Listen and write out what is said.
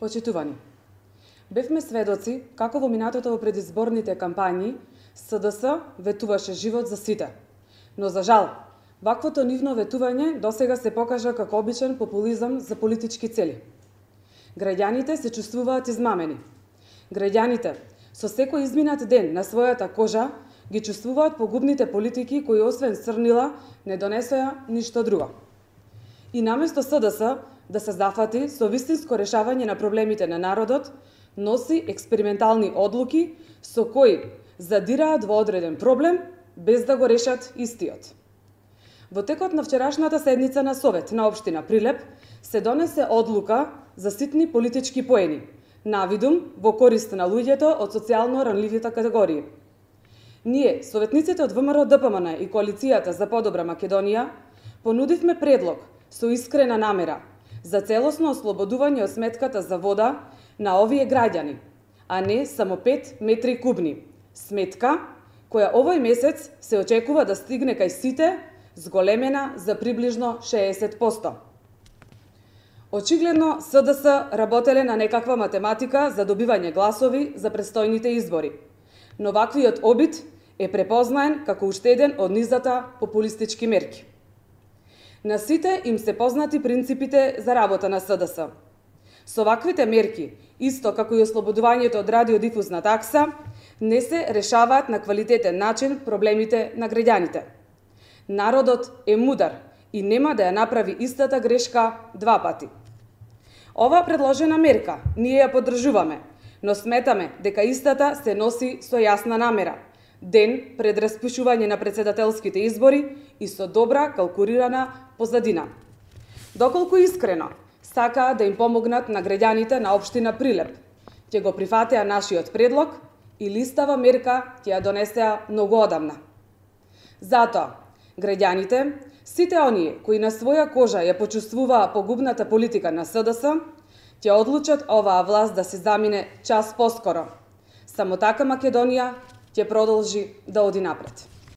Почитувани, бевме сведоци како во минатото во предизборните кампањи СДС ветуваше живот за сите. Но за жал, ваквото нивно ветување досега се покажа како обичен популизам за политички цели. Граѓаните се чувствуваат измамени. Граѓаните со секој изминат ден на својата кожа ги чувствуваат погубните политики кои освен црнила не донесоа ништо друго. И наместо СДС да се зафати со вистинско решавање на проблемите на народот, носи експериментални одлуки со кои задираат во одреден проблем без да го решат истиот. Во текот на вчерашната седница на Совет на општина Прилеп се донесе одлука за ситни политички поени, навидум во корист на луѓето од социјално ранливите категории. Ние, советниците од ВМРО ДПМН и Коалицијата за подобра Македонија, понудивме предлог со искрена намера за целосно ослободување од сметката за вода на овие граѓани, а не само 5 метри кубни. Сметка која овој месец се очекува да стигне кај сите, зголемена за приближно 60%. Очигледно СДС работеле на некаква математика за добивање гласови за престојните избори, но ваквиот обид е препознаен како уште еден од низата популистички мерки. На сите им се познати принципите за работа на СДС. Со ваквите мерки, исто како и ослободувањето од радиодифузна такса, не се решаваат на квалитетен начин проблемите на граѓаните. Народот е мудар и нема да ја направи истата грешка два пати. Оваа предложена мерка ние ја поддржуваме, но сметаме дека истата се носи со јасна намера, ден пред распишување на председателските избори и со добра калкулирана позадина. Доколку искрено сакаа да им помогнат на граѓаните на општина Прилеп, ќе го прифатеа нашиот предлог и листава мерка ќе ја донесеа многу одамна. Затоа, граѓаните, сите оние кои на своја кожа ја почувствуваа погубната политика на СДС, ќе одлучат оваа власт да се замине час поскоро. Само така Македонија ќе продолжи да оди напред.